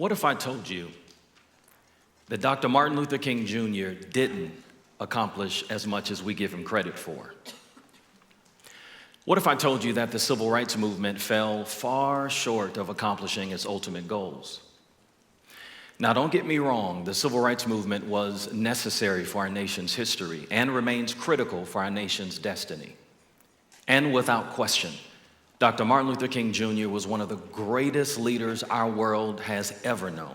What if I told you that Dr. Martin Luther King Jr. didn't accomplish as much as we give him credit for? What if I told you that the civil rights movement fell far short of accomplishing its ultimate goals? Now, don't get me wrong, the civil rights movement was necessary for our nation's history and remains critical for our nation's destiny. And without question, Dr. Martin Luther King Jr. was one of the greatest leaders our world has ever known.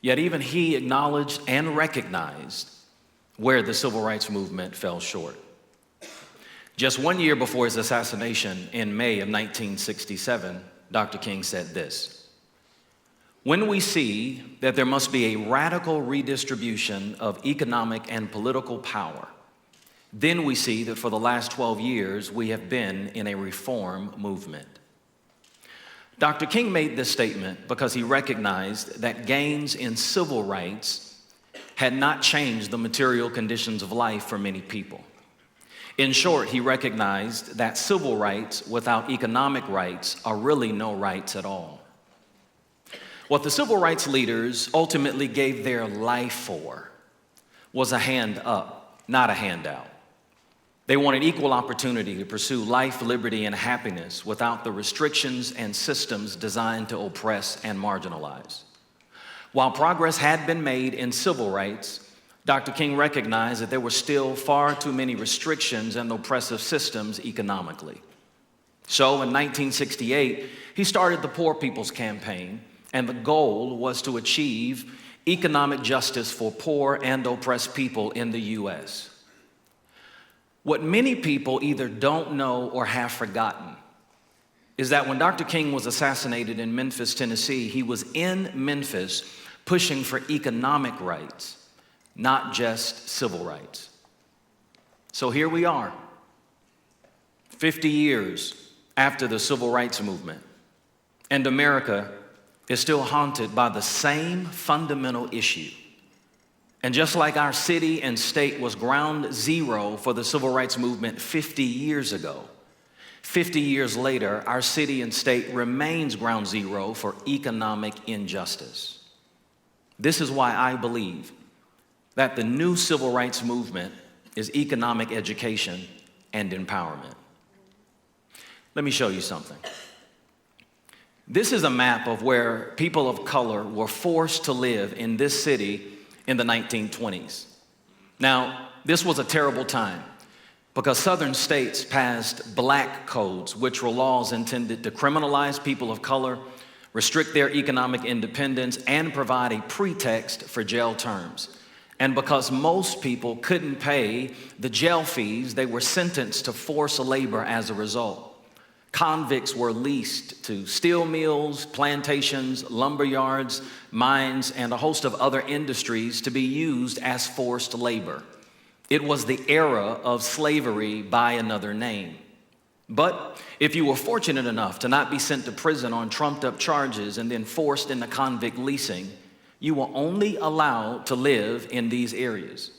Yet even he acknowledged and recognized where the civil rights movement fell short. Just 1 year before his assassination in May of 1967, Dr. King said this: "When we see that there must be a radical redistribution of economic and political power, then we see that for the last 12 years we have been in a reform movement." Dr. King made this statement because he recognized that gains in civil rights had not changed the material conditions of life for many people. In short, he recognized that civil rights without economic rights are really no rights at all. What the civil rights leaders ultimately gave their life for was a hand up, not a handout. They wanted equal opportunity to pursue life, liberty, and happiness without the restrictions and systems designed to oppress and marginalize. While progress had been made in civil rights, Dr. King recognized that there were still far too many restrictions and oppressive systems economically. So in 1968, he started the Poor People's Campaign, and the goal was to achieve economic justice for poor and oppressed people in the U.S. What many people either don't know or have forgotten is that when Dr. King was assassinated in Memphis, Tennessee, he was in Memphis pushing for economic rights, not just civil rights. So here we are, 50 years after the civil rights movement, and America is still haunted by the same fundamental issue. And just like our city and state was ground zero for the civil rights movement 50 years ago, 50 years later, our city and state remains ground zero for economic injustice. This is why I believe that the new civil rights movement is economic education and empowerment. Let me show you something. This is a map of where people of color were forced to live in this city in the 1920s. Now, this was a terrible time because southern states passed black codes, which were laws intended to criminalize people of color, restrict their economic independence, and provide a pretext for jail terms. And because most people couldn't pay the jail fees, they were sentenced to forced labor as a result. Convicts were leased to steel mills, plantations, lumber yards, mines, and a host of other industries to be used as forced labor. It was the era of slavery by another name. But if you were fortunate enough to not be sent to prison on trumped-up charges and then forced into convict leasing, you were only allowed to live in these areas.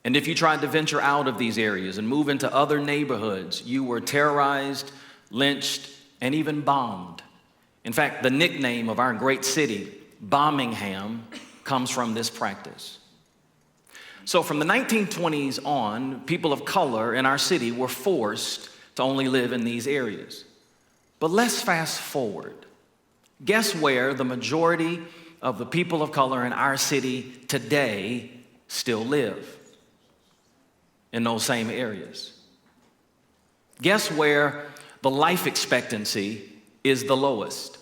And if you tried to venture out of these areas and move into other neighborhoods, you were terrorized, lynched, and even bombed. In fact, the nickname of our great city, Bombingham, comes from this practice. So from the 1920s on, people of color in our city were forced to only live in these areas. But let's fast forward. Guess where the majority of the people of color in our city today still live? In those same areas. Guess where the life expectancy is the lowest?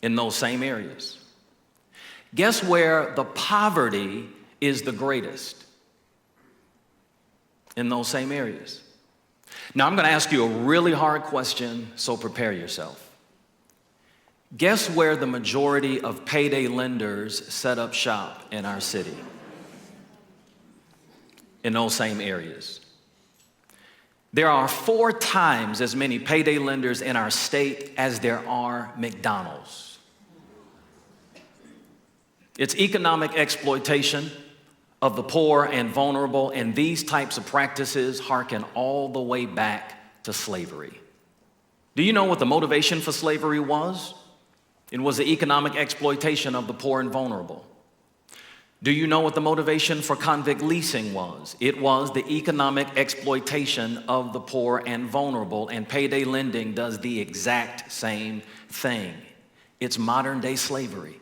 In those same areas. Guess where the poverty is the greatest? In those same areas. Now I'm going to ask you a really hard question, so prepare yourself. Guess where the majority of payday lenders set up shop in our city? In those same areas. There are 4 times as many payday lenders in our state as there are McDonald's. It's economic exploitation of the poor and vulnerable, and these types of practices harken all the way back to slavery. Do you know what the motivation for slavery was? It was the economic exploitation of the poor and vulnerable. Do you know what the motivation for convict leasing was? It was the economic exploitation of the poor and vulnerable, and payday lending does the exact same thing. It's modern day slavery.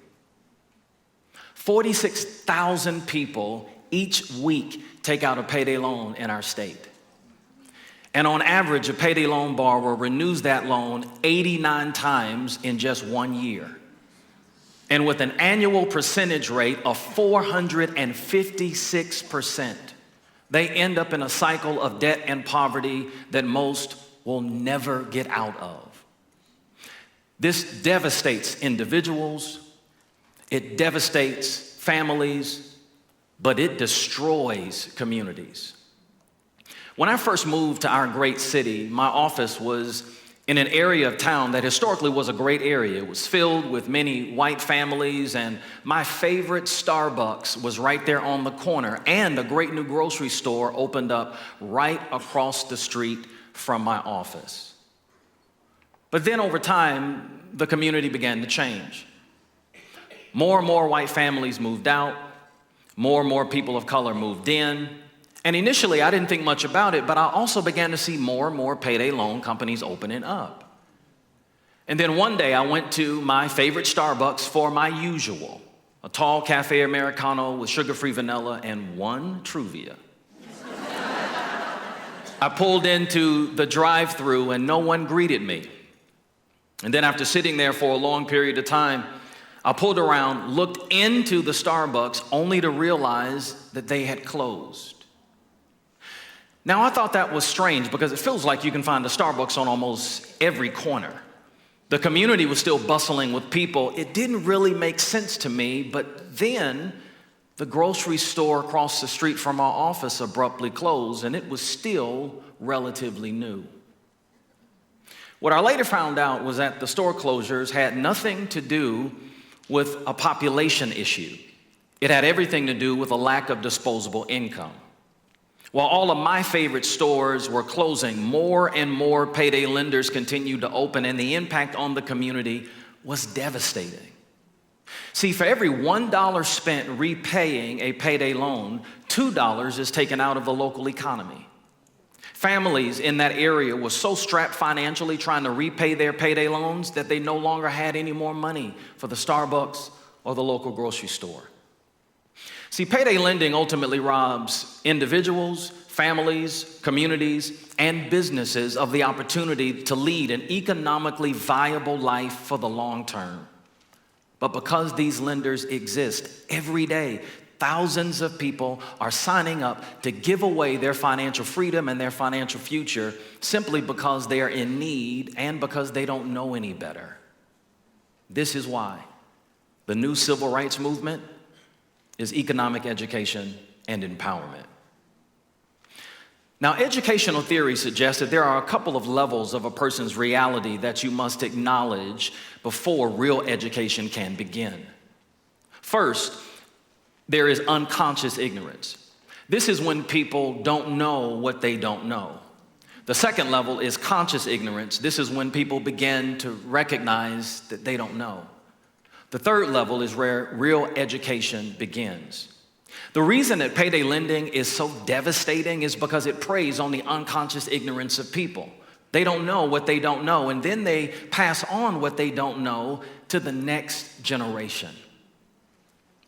46,000 people each week take out a payday loan in our state. And on average, a payday loan borrower renews that loan 89 times in just 1 year. And with an annual percentage rate of 456%, they end up in a cycle of debt and poverty that most will never get out of. This devastates individuals, it devastates families, but it destroys communities. When I first moved to our great city, my office was in an area of town that historically was a great area. It was filled with many white families, and my favorite Starbucks was right there on the corner, and a great new grocery store opened up right across the street from my office. But then over time, the community began to change. More and more white families moved out, more and more people of color moved in. And initially, I didn't think much about it, but I also began to see more and more payday loan companies opening up. And then one day, I went to my favorite Starbucks for my usual, a tall cafe Americano with sugar-free vanilla and one Truvia. I pulled into the drive-thru and no one greeted me. And then after sitting there for a long period of time, I pulled around, looked into the Starbucks, only to realize that they had closed. Now, I thought that was strange because it feels like you can find a Starbucks on almost every corner. The community was still bustling with people. It didn't really make sense to me, but then the grocery store across the street from our office abruptly closed, and it was still relatively new. What I later found out was that the store closures had nothing to do with a population issue. It had everything to do with a lack of disposable income. While all of my favorite stores were closing, more and more payday lenders continued to open, and the impact on the community was devastating. See, for every $1 spent repaying a payday loan, $2 is taken out of the local economy. Families in that area were so strapped financially trying to repay their payday loans that they no longer had any more money for the Starbucks or the local grocery store. See, payday lending ultimately robs individuals, families, communities, and businesses of the opportunity to lead an economically viable life for the long term. But because these lenders exist every day, thousands of people are signing up to give away their financial freedom and their financial future simply because they are in need and because they don't know any better. This is why the new civil rights movement is economic education and empowerment. Now, educational theory suggests that there are a couple of levels of a person's reality that you must acknowledge before real education can begin. First, there is unconscious ignorance. This is when people don't know what they don't know. The second level is conscious ignorance. This is when people begin to recognize that they don't know. The third level is where real education begins. The reason that payday lending is so devastating is because it preys on the unconscious ignorance of people. They don't know what they don't know, and then they pass on what they don't know to the next generation.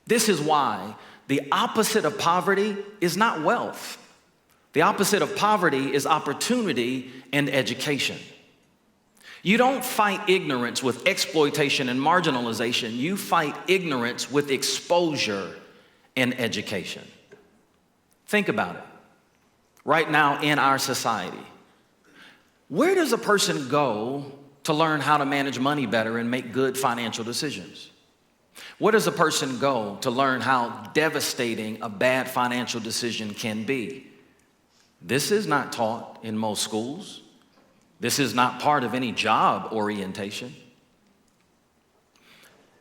This is why the opposite of poverty is not wealth. The opposite of poverty is opportunity and education. You don't fight ignorance with exploitation and marginalization. You fight ignorance with exposure and education. Think about it. Right now in our society, where does a person go to learn how to manage money better and make good financial decisions? Where does a person go to learn how devastating a bad financial decision can be? This is not taught in most schools. This is not part of any job orientation.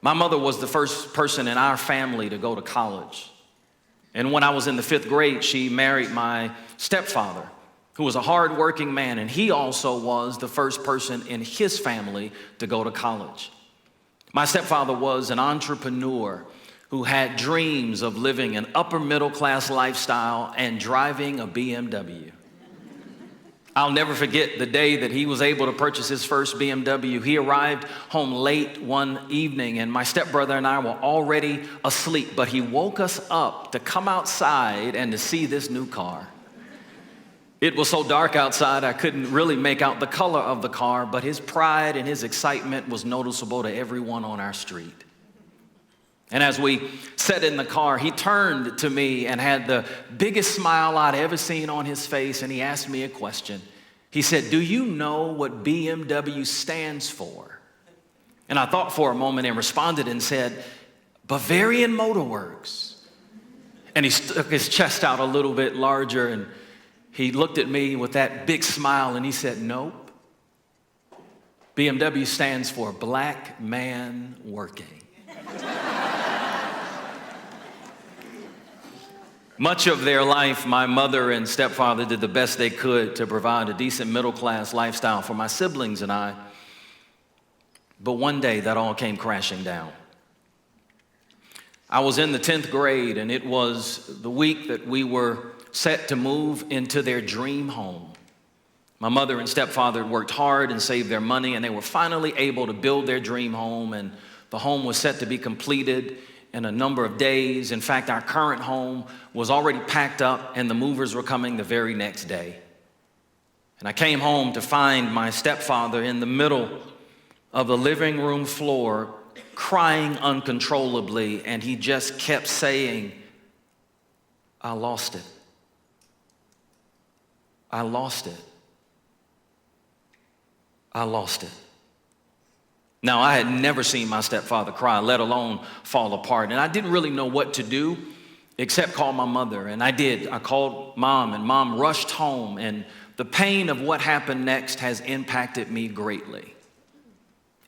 My mother was the first person in our family to go to college. And when I was in the 5th grade, she married my stepfather, who was a hardworking man, and he also was the first person in his family to go to college. My stepfather was an entrepreneur who had dreams of living an upper middle class lifestyle and driving a BMW. I'll never forget the day that he was able to purchase his first BMW. He arrived home late one evening, and my stepbrother and I were already asleep, but he woke us up to come outside and to see this new car. It was so dark outside, I couldn't really make out the color of the car, but his pride and his excitement was noticeable to everyone on our street. And as we sat in the car, he turned to me and had the biggest smile I'd ever seen on his face, and he asked me a question. He said, "Do you know what BMW stands for?" And I thought for a moment and responded and said, "Bavarian Motor Works." And he stuck his chest out a little bit larger, and he looked at me with that big smile, and he said, "Nope. BMW stands for Black Man Working." Much of their life, my mother and stepfather did the best they could to provide a decent middle-class lifestyle for my siblings and I. But one day, that all came crashing down. I was in the 10th grade, and it was the week that we were set to move into their dream home. My mother and stepfather had worked hard and saved their money, and they were finally able to build their dream home, and the home was set to be completed in a number of days. In fact, our current home was already packed up, and the movers were coming the very next day. And I came home to find my stepfather in the middle of the living room floor, crying uncontrollably, and he just kept saying, "I lost it. I lost it. I lost it." Now, I had never seen my stepfather cry, let alone fall apart. And I didn't really know what to do except call my mother. And I did. I called Mom, and Mom rushed home. And the pain of what happened next has impacted me greatly.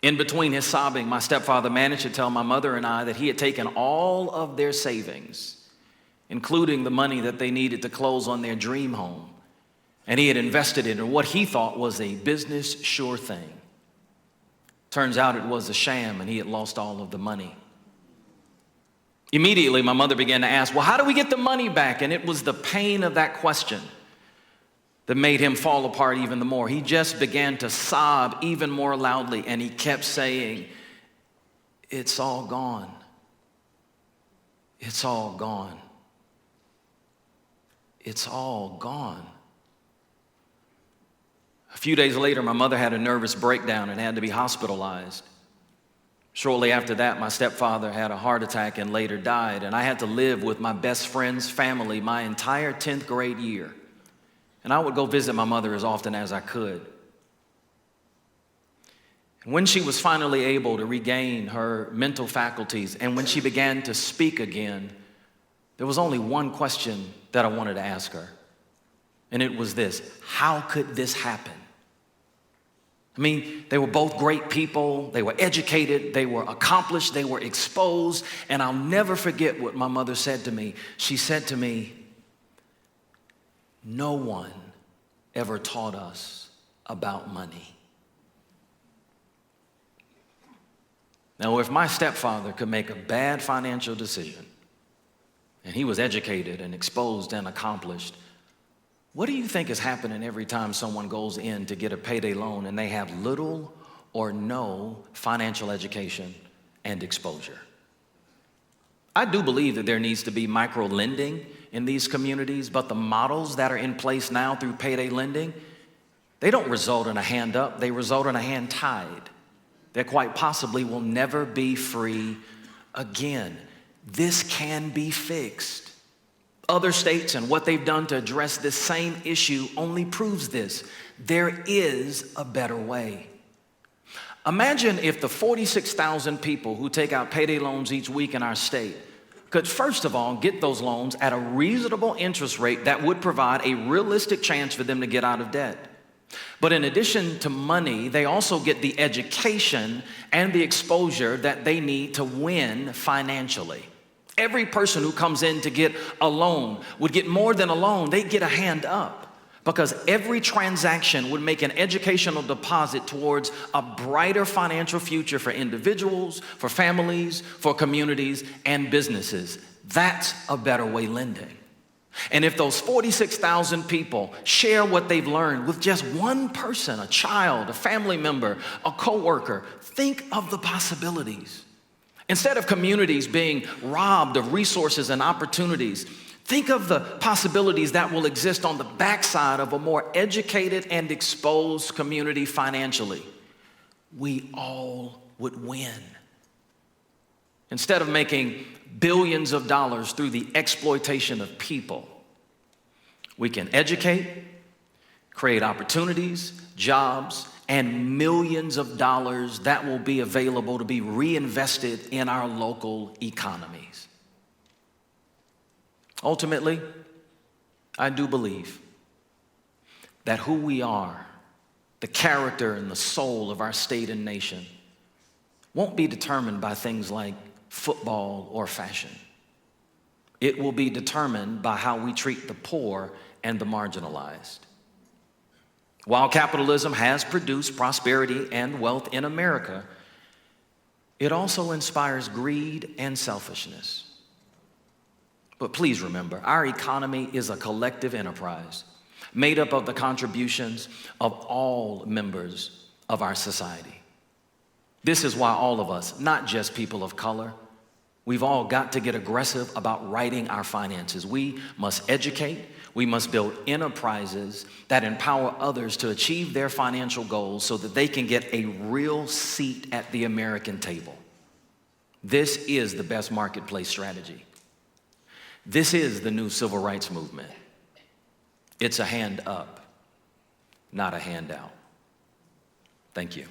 In between his sobbing, my stepfather managed to tell my mother and I that he had taken all of their savings, including the money that they needed to close on their dream home, and he had invested it in what he thought was a business sure thing. Turns out it was a sham, and he had lost all of the money. Immediately, my mother began to ask, "Well, how do we get the money back?" And it was the pain of that question that made him fall apart even the more. He just began to sob even more loudly, and he kept saying, "It's all gone. It's all gone. It's all gone." A few days later, my mother had a nervous breakdown and had to be hospitalized. Shortly after that, my stepfather had a heart attack and later died, and I had to live with my best friend's family my entire 10th grade year. And I would go visit my mother as often as I could. And when she was finally able to regain her mental faculties and when she began to speak again, there was only one question that I wanted to ask her. And it was this: how could this happen? I mean, they were both great people. They were educated. They were accomplished. They were exposed. And I'll never forget what my mother said to me. She said to me, "No one ever taught us about money." Now, if my stepfather could make a bad financial decision, and he was educated and exposed and accomplished, what do you think is happening every time someone goes in to get a payday loan and they have little or no financial education and exposure? I do believe that there needs to be micro lending in these communities, but the models that are in place now through payday lending, they don't result in a hand up, they result in a hand tied that quite possibly will never be free again. This can be fixed. Other states and what they've done to address this same issue only proves this. There is a better way. Imagine if the 46,000 people who take out payday loans each week in our state could, first of all, get those loans at a reasonable interest rate that would provide a realistic chance for them to get out of debt. But in addition to money, they also get the education and the exposure that they need to win financially. Every person who comes in to get a loan would get more than a loan. They get a hand up. because every transaction would make an educational deposit towards a brighter financial future for individuals, for families, for communities, and businesses. That's a better way lending. And if those 46,000 people share what they've learned with just one person, a child, a family member, a coworker, think of the possibilities. Instead of communities being robbed of resources and opportunities, think of the possibilities that will exist on the backside of a more educated and exposed community financially. We all would win. Instead of making billions of dollars through the exploitation of people, we can educate, create opportunities, jobs, and millions of dollars that will be available to be reinvested in our local economies. Ultimately, I do believe that who we are, the character and the soul of our state and nation, won't be determined by things like football or fashion. It will be determined by how we treat the poor and the marginalized. While capitalism has produced prosperity and wealth in America, it also inspires greed and selfishness. But please remember, our economy is a collective enterprise made up of the contributions of all members of our society. This is why all of us, not just people of color, we've all got to get aggressive about righting our finances. We must educate. We must build enterprises that empower others to achieve their financial goals so that they can get a real seat at the American table. This is the best marketplace strategy. This is the new civil rights movement. It's a hand up, not a handout. Thank you.